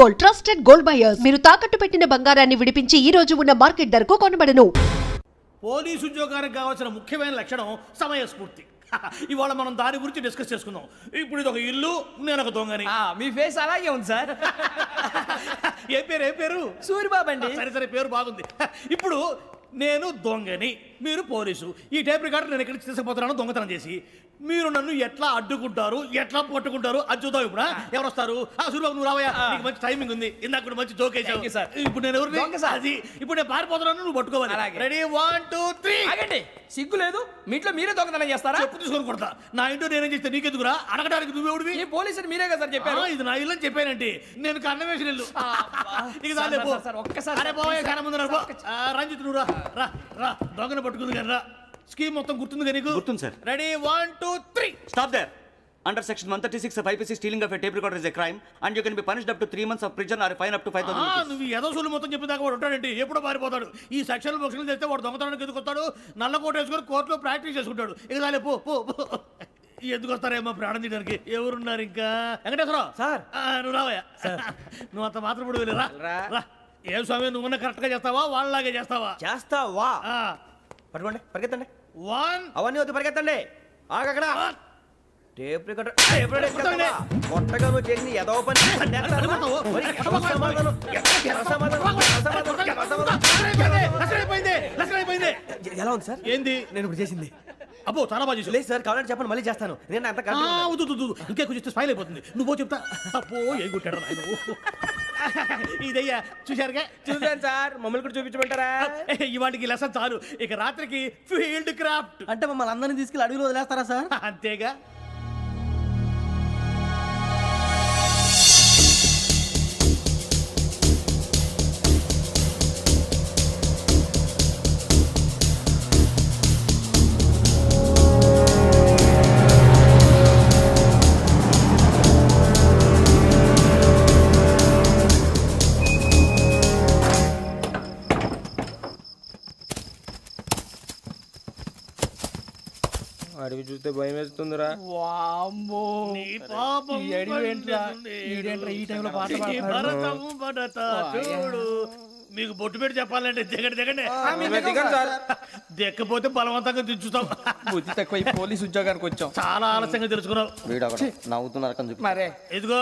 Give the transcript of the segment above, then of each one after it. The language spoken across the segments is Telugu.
Gold, trusted gold buyers. మీరు తాకట్టు పెట్టిన బంగారాన్ని విడిపించి ఈ రోజు ఉన్న మార్కెట్ ధరకు కొనబడను. పోలీసు ఉద్యోగానికి కావాల్సిన ముఖ్యమైన లక్షణం సమయస్ఫూర్తి. ఇవాళ మనం దాని గురించి డిస్కస్ చేసుకుందాం. ఇప్పుడు ఇది ఒక ఇల్లు, నేను ఒక దొంగని. మీ ఫేస్ అలాగే ఉంది సార్. ఏ పేరు? సూరిబాబు అండి. సరే పేరు బాగుంది. ఇప్పుడు నేను దొంగని, మీరు పోలీసు. ఈ టైప్ రికార్డు నేను ఎక్కడికి తీసుకుపోతున్నాను దొంగతనం చేసి. మీరు నన్ను ఎట్లా అడ్డుకుంటారు, ఎట్లా పట్టుకుంటారు అది చూద్దాం. ఇప్పుడు ఎవరు వస్తారు? సూరిబాబు నువ్వు రావయ్యా, నీకు మంచి టైమింగ్ ఉంది. ఇందాక కూడా మంచి జోక్ వేసావు. ఇప్పుడు నేను ఎవరు? అది ఇప్పుడు నేను పారిపోతున్నాను, నువ్వు పట్టుకోవాలి. రెడీ 1 2 3. ఆగండి, సిగ్గు లేదు? మీ ఇంట్లో మీరే దొంగతనం చేస్తారా? చెప్పు తీసుకొని కొడతా. నా ఇంట్లో నేనేం చేస్తే నీకెందుకురా? అడగడానికి నువ్వెవడివి? ఈ పోలీసులు మీరే కదా సార్ చెప్పారు. ఇది నా ఇల్లు అని చెప్పానండి. నేను కన్న వేసిన ఇల్లు. ఒక్కసారి అరే బాబు కన్న ముందు రంజిత్ నువ్వు రా రా దొంగను పట్టుకుంది కానీ రా. స్కీమ్ మొత్తం గుర్తుంది నీకు? గుర్తుంది sir. Ready 1 2 3. Stop there. Under section 136 of IPC, stealing of a tape recorder is a crime and you can be punished up to 3 months of prison or a fine up to 5,000 rupees. నువ్వు ఏదో సొల్లు మొత్తం చెప్పిన దాకా వాడు ఉంటాడండి. ఎప్పుడో పారిపోతాడు. ఈ సెక్షన్ బొక్షన్లు చేస్తే వాడు దొంగతనానికి ఎందుకు వస్తాడు? నల్ల కోట వేసుకొని కోర్టులో ప్రాక్టీస్ చేసుకుంటాడు. ఇక చాలే పో పో ఎందుకు వస్తారేమో ప్రాణం తీయడానికి. ఎవరున్నారు ఇంకా? వెంకటేశ్వరరావు సార్. నువ్వు రావయ్యా. నువ్వు అంత మాత్రం ఇప్పుడు వెళ్ళి రా. ఏ స్వామి నువ్వున్న కరెక్ట్ గా చేస్తావా వాళ్ళలాగే చేస్తావా? చేస్తావా? పట్టుకోండి, పరిగెత్తండి. 1 అవన్నీ వద్దు, పరిగెత్తండి. ఆగక్కడ టేప్ రికార్డర్ కొత్తగా నువ్వు చేసిన ఏదో పని. ఎలా ఉంది సార్? ఏంది నేను ఇప్పుడు చేసింది? అబ్బో చాలా బాగా చేసి. లేదు సార్, కావాలంటే చెప్పండి, మళ్ళీ చేస్తాను. నేను అంత ఇంకే కొంచెం స్మైల్ అయిపోతుంది. నువ్వు చెప్తా. అబ్బో ఏ కొట్టాడు ఇదయ్యా. చూశారుగా? చూసాను సార్. మమ్మల్ని కూడా చూపించమంటారా? ఇవాటికి లెసన్ చాలు. ఇక రాత్రికి ఫీల్డ్ క్రాఫ్ట్. అంటే మమ్మల్ని అందరినీ తీసుకెళ్ళి అడుగులో వదిలేస్తారా సార్? అంతేగా. అడిగి చూస్తే భయం వేస్తుందిరా. మీకు బొట్టు పెట్టి చెప్పాలంటే దిగండి. దిక్కపోతే బలవంతంగా దించుతాం. బుద్ధి తక్కువ ఈ పోలీస్ ఉద్యోగానికి వచ్చాం. చాలా ఆలస్యంగా తెలుసుకున్నావు. మరే ఇదిగో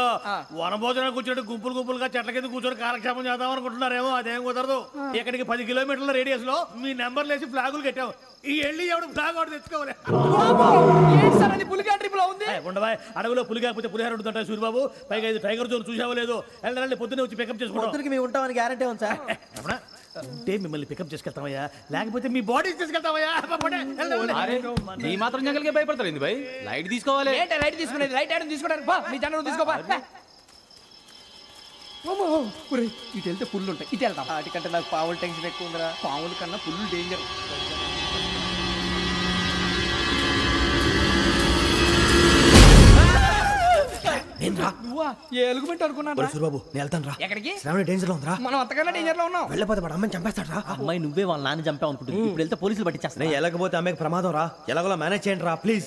వనభోజనానికి కూర్చోండి. గుంపులుగా చెట్ల కింద కూర్చొని కాలక్షేపం చేద్దాం అనుకుంటున్నారేమో. అదేం కుదరదు. ఇక్కడికి 10 కిలోమీటర్ల రేడియస్ లో మీ నెంబర్లు వేసి ఫ్లాగులు కట్టాము. ఈ వెళ్ళి ఎవడు ఫ్లాగ్ ఒకటి తెచ్చుకోవాలి. ఉండవా? అడవిలో పులి కాకపోతే పులిహార ఉంటుంటాయి సూరిబాబు. పైగా ఇది టైగర్ జోన్ చూసావో లేదో. వెళ్ళండి పొద్దున్నే వచ్చి పికప్ చేసుకుంటాం. మేము ఉంటామని గ్యారంటీ ఉంది సార్. అంటే మిమ్మల్ని పికప్ చేసుకెళ్తామయ్యా, లేకపోతే మీ బాడీ తీసుకెళ్తామయ్యా. ఈ మాత్రం జంగల్కే భయపడతారు భయ్. లైట్ తీసుకోవాలి. లైట్ తీసుకునేది లైట్ ఐటమ్ తీసుకోవడానికి మీ జనం తీసుకోపా. ఇటు వెళ్తే పుల్లు ఉంటాయి, ఇటు వెళ్తాం. వాటికంటే నాకు పావులు టెన్షన్ ఎక్కువ ఉందిరా. పావుల కన్నా పుల్లు డేంజర్. ఎలుగుబెట్టి అనుకున్నాను. సూరిబాబు నేను వెళ్తాను రా. ఎక్కడికి? శ్రావణి డేంజర్ లో ఉందిరా. మనం అంతకన్నా డేంజర్ లో ఉన్నాం. వెళ్ళపోతే వాడు అమ్మాయిని చంపేస్తాడు రా. అమ్మాయి నువ్వే వాళ్ళ నాన్న చంపావు అనుకుంటుంది. ఇప్పుడు వెళ్తే పోలీసులు పట్టించేస్తా. నేను వెళ్ళకపోతే అమ్మాయికి ప్రమాదం రా. ఎలాగోలా మేనేజ్ చేయండి రా ప్లీజ్.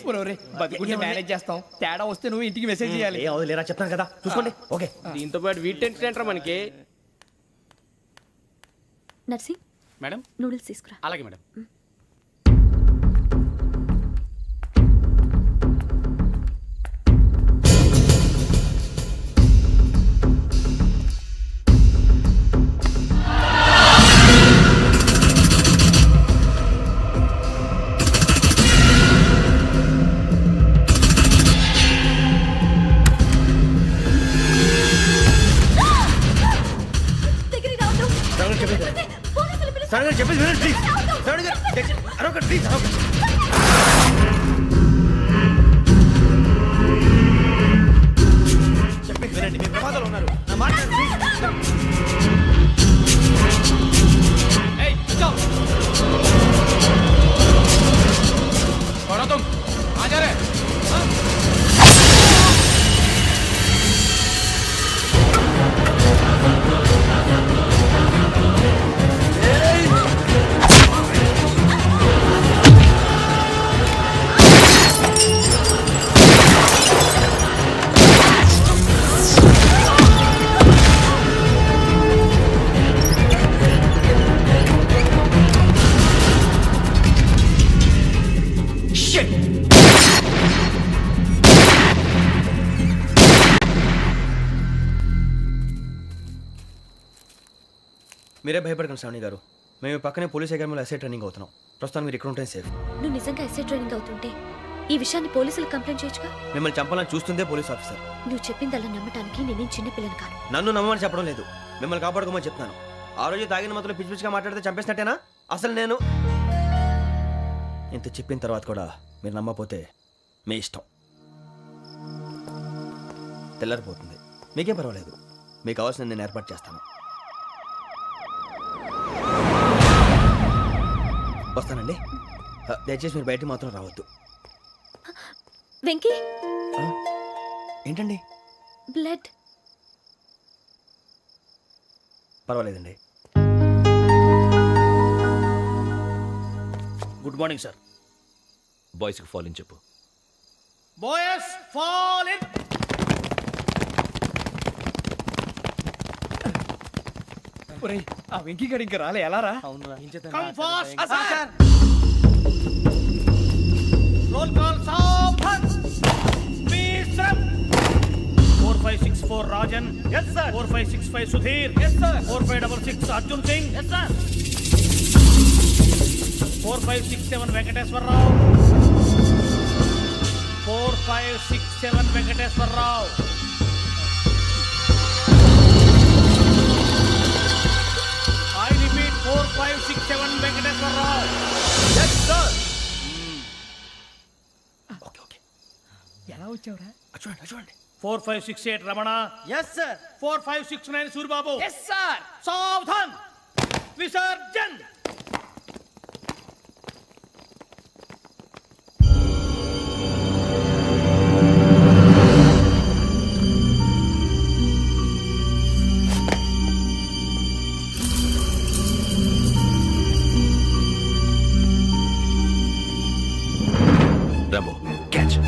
బతికుంటే మేనేజ్ చేస్తాం. తేడా వస్తే నువ్వు ఇంటికి మెసేజ్ చేయాలి. ఏ అవును లేరా చెప్తాను కదా చూసుకోండి. ఓకే. దీంతో పాటు వీటి టెన్షన్ ఏంట్రా మనకి. నర్సి మేడం నూడిల్స్ తీసుకురా. అలాగే మేడం. చెప్పేసి వినండి ప్లీజ్. శ్రావణి గారు అరొకటి ప్లీజ్. చెప్పేసి వినండి. మీరు ప్రమాదాలు ఉన్నారు. నా మాట ప్లీజ్. మీరే భయపడకండి శ్రావణి గారు. మేము పక్కనే పోలీస్ అకాడమీలో ఎస్ఐ ట్రైనింగ్ అవుతున్నాం. ప్రస్తుతం మీరు ఇక్కడ ఉంటే సేఫ్. నువ్వు నిజంగా ఎస్ఐ ట్రైనింగ్ అవుతుంటే ఈ విషయాన్ని పోలీసులకు కంప్లైంట్ చేయొచ్చుగా. మిమ్మల్ని చంపాలని చూస్తుందే పోలీస్ ఆఫీసర్. నువ్వు చెప్పిందల్లా నమ్మటానికి నేనేం చిన్నపిల్లని కాను. నన్ను నమ్మమని చెప్పడం లేదు, మిమ్మల్ని కాపాడుకోమని చెప్తాను. ఆ రోజు తాగిన మాత్రం పిచ్చి పిచ్చిగా మాట్లాడితే చంపేసినట్టేనా? అసలు నేను ఇంత చెప్పిన తర్వాత కూడా మీరు నమ్మకపోతే మీ ఇష్టం. తెల్లారిపోతుంది, మీకేం పర్వాలేదు. మీకు కావాల్సిన నేను ఏర్పాటు చేస్తాను. వస్తానండి. దయచేసి మీరు బయటికి మాత్రం రావద్దు. వెంకీ, ఏంటండి? బ్లడ్. పర్వాలేదండి. Good morning sir. బాయ్స్కి ఫాల్ ఇన్ చెప్పు. Boys fall in. ఆ వెంకీ గడి ఇంకా రాలే, ఎలా రా? Come fast sir. Roll call సావధాన్. విశ్రమ్. 4564 Rajan. yes sir. 4565 Sudheer. yes sir. 4566 Arjun Singh. yes sir. 4567 Venkateswararao. 4567 Venkateswararao. I repeat 4567 Venkateswararao. yes sir. Okay okay. ఎలా వచ్చావురా? చూడండి చూడండి. 4568 Ramana. Yes sir. 4569 Suryababu. Yes sir. సావధాన్. విసర్జన్. Rambo catch.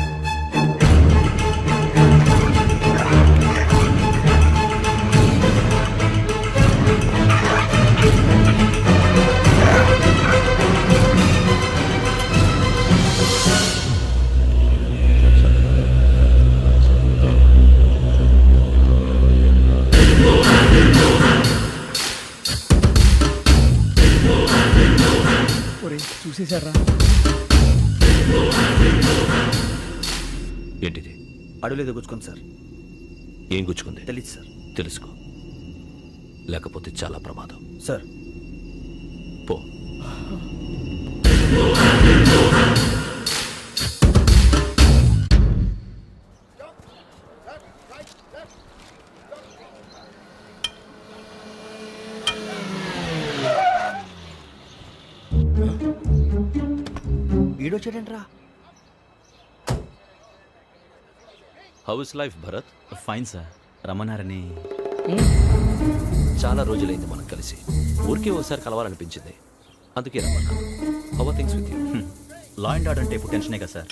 చూసేశారా? ఏంటిది? అడుగులేదు గుచ్చుకుంది సార్. ఏం గుచ్చుకుంది? తెలీదు సార్. తెలుసుకో, లేకపోతే చాలా ప్రమాదం. సార్ పో. ఈడొచ్చాడంట్రా. How is life Bharat? Fine sir. రమ్మన్నారని. చాలా రోజులైంది మనం కలిసి. ఊరికే ఒకసారి కలవాలనిపించింది, అందుకే రమ్మన్నా. How are things with you? Law and order అంటే ఇప్పుడు టెన్షనే కదా sir.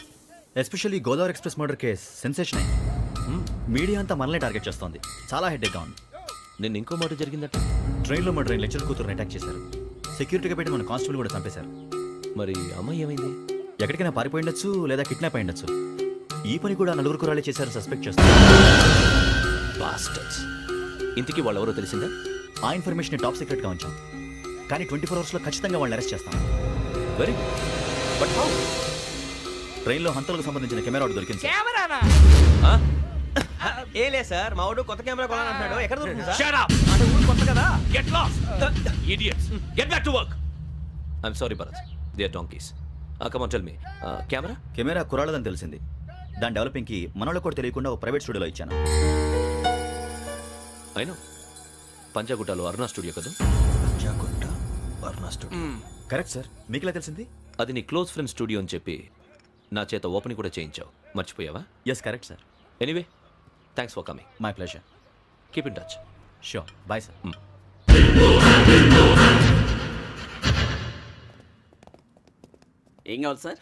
Especially Godavari Express murder case sensation అయింది. మీడియా అంతా మనల్ని టార్గెట్ చేస్తోంది. చాలా హెడ్ఏక్గా ఉంది. నిన్న ఇంకో మాట జరిగిందట. ట్రైన్లో మా ట్రైన్ లెక్చర్ కూతురుని అటాక్ చేశారు. సెక్యూరిటీగా పెట్టి మన కానిస్టేబుల్ కూడా చంపేశారు. మరి అమ్మాయి ఏమైంది? ఎక్కడికైనా పారిపోయి ఉండొచ్చు, లేదా కిడ్నాప్ అయి ఉండొచ్చు. ఈ పని కూడా నలుగురు కురాలే చేశారు సస్పెక్ట్ చేస్తారు. బాస్టర్స్. ఇంతకీ వాళ్ళు ఎవరో తెలిసిందా? ఆ ఇన్ఫర్మేషన్ టాప్ సీక్రెట్గా ఉంచాం, కానీ 24 అవర్స్లో ఖచ్చితంగా వాళ్ళని అరెస్ట్ చేస్తాం. Very but how? ట్రైన్లో హంతలకు సంబంధించిన కెమెరా ఒకటి దొరికింది సార్. కెమెరానా? ఏ లే సార్, మా వాడు కొత్త కెమెరా కొనాలంటున్నాడు. ఎక్కడ దొరుకుతుంది సార్? Shut up! అంటే ఊరు కొత్త కదా. Get lost! Idiots! Get back to work! I'm sorry, Bharat. They are donkeys. Come on, tell me. Camera? Camera కురాలదని తెలిసింది. దాని డెవలపింగ్కి మనోళ్ళకు కూడా తెలియకుండా ఒక ప్రైవేట్ స్టూడియోలో ఇచ్చాను. I know. పంజాగుట్టలో అరుణా స్టూడియో కదా? Panjagutta Aruna studio. Correct sir. మీకు ఎలా తెలిసింది? అది నీ క్లోజ్ ఫ్రెండ్ స్టూడియో అని చెప్పి నా చేత ఓపెనింగ్ కూడా చేయించావు. మర్చిపోయావా? Yes correct sir. Anyway, thanks for coming. My pleasure. Keep in touch. Sure. Bye sir. ఏం కావాలి సార్?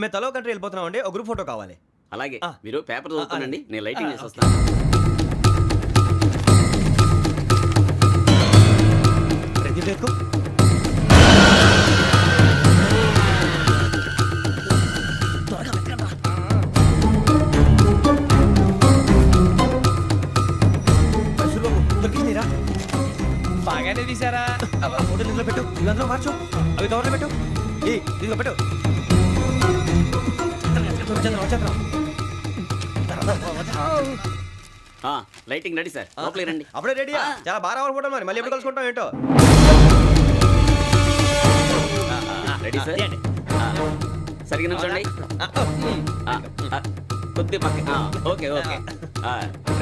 మేము తలో కంట్రీ వెళ్ళిపోతున్నాం అండి. ఒక గ్రూప్ ఫోటో కావాలి. అలాగే, మీరు పేపర్ చదువుతానండి, నేను లైటింగ్ చేసి వస్తాను. బాగానే తీసారా? ఫోటోలు ఇందులో పెట్టు, ఇవి అందులో మార్చు, అవి కవర్లో పెట్టు, ఇదిగో పెట్టు. లైటింగ్ రెడీ సార్, లోపలికి రండి. అప్పుడే రెడీయా? చాలా బాగా రావాలి ఫోటో, మరి మళ్ళీ ఎప్పుడు కలుసుకుంటాం ఏంటో. Ready sir. సరిగ్గా నిల్చోండి. కొద్ది పక్క. Okay okay.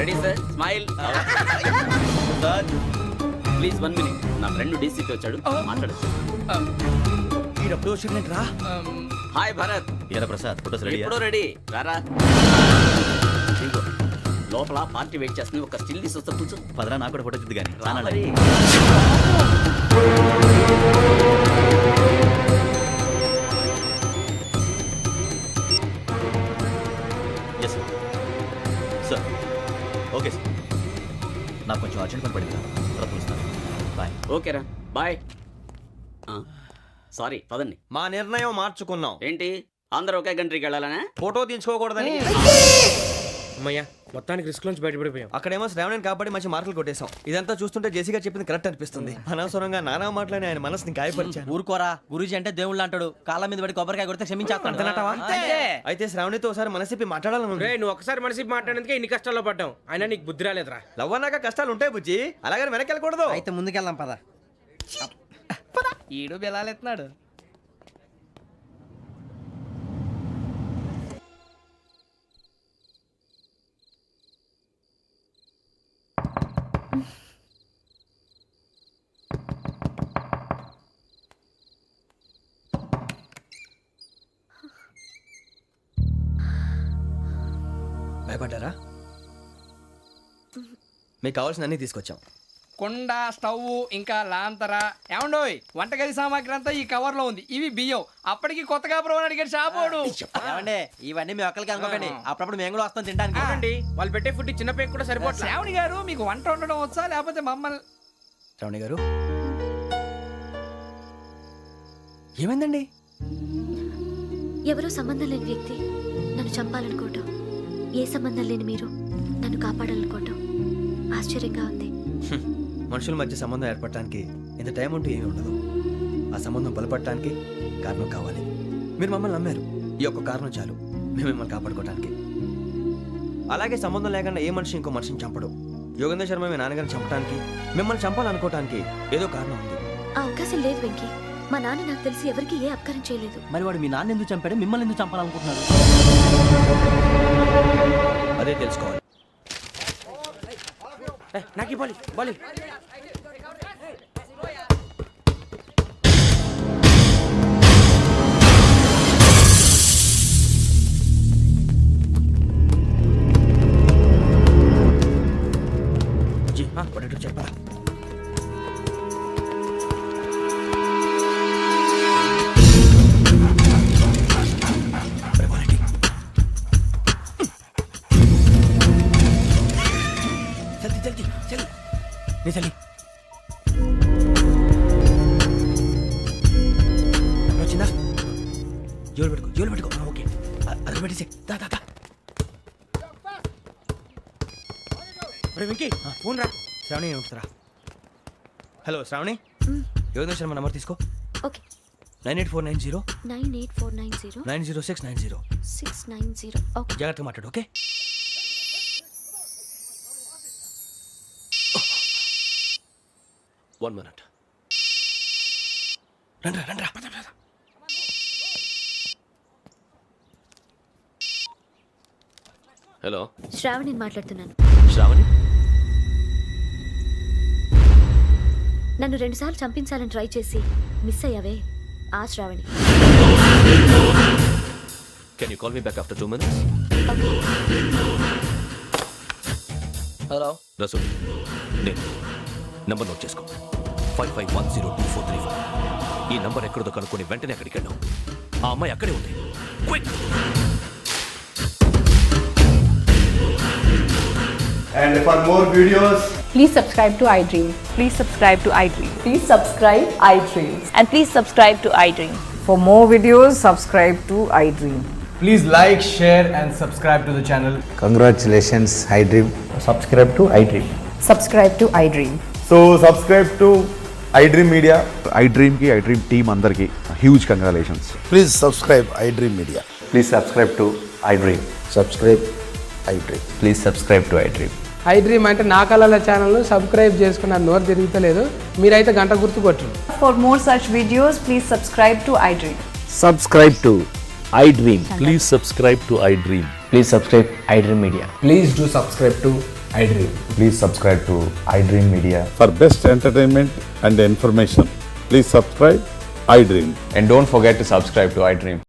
Ready sir, smile. Please 1 minute. నా ఫ్రెండ్ డీసీకి వచ్చాడు, మాట్లాడచ్చు. ఈడప్పుడు వచ్చిందంటే రా. హాయ్ భరత్. ఏరా ప్రసాద్, ఫోటోస్ రెడీ? ఎప్పుడో రెడీ. రారా. ఇదిగో, లోపల పార్టీ వెయిట్ చేస్తుంది, ఒక స్టిల్ తీసి వస్తా, కూర్చో. పదరా, నాకు కూడా ఫోటో తిద్దు కానీ రా మరి. Yes sir. ఓకే సార్, నాకు కొంచెం అర్జెంట్ పని పడింది, తర్వాత పిలుస్తాను. బాయ్. ఓకేరా, బాయ్. సారీ, పదండి. మా నిర్ణయం మార్చుకున్నాం. ఏంటి, అందరూ ఒకే కంట్రీకి వెళ్ళాలనే? ఫోటో తీసుకోకూడదని. అమ్మయ్యా, మొత్తానికి రిస్క్ నుంచి బయటపడిపోయాం. అక్కడేమో శ్రావణిని కాబట్టి మంచి మార్కులు కొట్టేశాం. ఇదంతా చూస్తుంటే జేసీగా చెప్పింది కరెక్ట్ అనిపిస్తుంది. అనవసరంగా నానా మాటలని ఆయన మనసుని గాయపరిచాను. ఊరుకోరా, గురూజీ అంటే దేవుళ్ళు అంటాడు. కాళ్ళ మీద పడి కొబ్బరికాయ కొడితే క్షమించేస్తాడు. అయితే శ్రావణితో ఒకసారి మనసిప్పి మాట్లాడాలను. రే, నువ్వు ఒకసారి మనిషి మాట్లాడేందుకే ఇన్ని కష్టాల్లో పడ్డాం. అయినా నీకు బుద్ధి రాలేదురా. లవ్ అన్నాక కష్టాలు ఉంటాయి బుజ్జి, అలాగని వెనక్కి వెళ్ళకూడదు. అయితే ముందుకెళ్దాం పద. ఈడు బెలాలెత్తున్నాడు. భయపడ్డారా? మీకు కావాల్సిన అన్ని తీసుకొచ్చాం. కుండ, స్టవ్, ఇంకా లాంతర. ఏమండోయ్, వంటగది సామాగ్రి అంతా ఈ కవర్ లో ఉంది. ఇవి బియ్యం. అప్పటికి కొత్తగా ప్రవణ అడిగాడు షాపోడు. ఏమండి, ఇవన్నీ మీ ఒక్కరికి అనుకోకండి, అప్పుడప్పుడు మేము కూడా వస్తాం తినడానికి. చూడండి, వాళ్ళు పెట్టే ఫుడ్ చిన్న పేరు కూడా సరిపోతుంది. శ్రావణి గారు, మీకు వంట వండడం వచ్చా, లేకపోతే మమ్మల్ని? శ్రావణి గారు, ఏమైందండి? ఎవరో సంబంధం లేని వ్యక్తి నన్ను చంపాలనుకోవటం, ఏ సంబంధం లేని మీరు నన్ను కాపాడాలనుకోవటం ఆశ్చర్యంగా ఉంది. మనుషుల మధ్య సంబంధం ఏర్పడటానికి ఇంత టైం ఉంటే ఏమీ ఉండదు. ఆ సంబంధం బలపడటానికి కారణం కావాలి. మీరు మమ్మల్ని నమ్మారు, ఈ ఒక్క కారణం చాలు మేము మిమ్మల్ని కాపాడుకోవటానికి. అలాగే సంబంధం లేకుండా ఏ మనిషి ఇంకో మనిషిని చంపడు. యోగేంద్ర శర్మ మీ నాన్నగారిని చంపడానికి, మిమ్మల్ని చంపాలనుకోవటానికి ఏదో కారణం ఉంది. ఆ అవకాశం లేదు వెంకీ. మా నాన్న నాకు తెలిసి ఎవరికి ఏ అపకారం చేయలేదు. మరి వాడు మీ నాన్న ఎందుకు చంపాడు, మిమ్మల్ని ఎందుకు చంపాలనుకుంటున్నాడు? అదే తెలుసుకోవాలి. నాకు బాలి బాలి. చెప్పరా? చలి వచ్చిందా? జోలు పెట్టుకో. ఓకే, అది పెట్టేసి దా. వెంకీ, ఫోన్ రా. శ్రావణి ఉంటుందిరా. హలో శ్రావణి, యోగేంద్ర శర్మ నంబర్ తీసుకో. ఓకే. 98490 98490 90690. 690. ఓకే. జాగ్రత్తగా మాట్లాడు. ఓకే. One minute. రండ్రా. హలో, శ్రావణిని మాట్లాడుతున్నాను. శ్రావణి. నన్ను 2 సార్లు చంపించాలని ట్రై చేసి మిస్ అయ్యావే, ఆ Shravani. Can you call me back after 2 minutes? Hello Rasu, నేను నంబర్ నోట్ చేసుకో. 55102435. ఈ నంబర్ ఎక్కడదో కనుక్కొని వెంటనే అక్కడికి వెళ్ళాం. ఆ అమ్మాయి అక్కడే ఉంది. Quick. And for more videos, please subscribe to iDream. Please subscribe to iDream. Please subscribe iDream. And please subscribe to iDream. For more videos, subscribe to iDream. please like, share and subscribe to the channel. Congratulations, iDream. Subscribe to iDream. Subscribe to iDream. So subscribe to iDream Media. iDream team అందరికి huge congratulations. Please subscribe I dream media. Please subscribe to iDream. Subscribe I dream. Please subscribe to iDream. I dream అంటే నా కళల ఛానల్ సబ్స్క్రైబ్ చేసుకున్న నోరు తిరుగుతలేదు, మీరైతే గంట గుర్తు కొట్టు. For more such videos, please subscribe to iDream. Subscribe to iDream. Please subscribe to iDream. Please subscribe iDream media. Please do subscribe to iDream. Please subscribe to iDream Media. For best entertainment and information, please subscribe iDream. And don't forget to subscribe to iDream.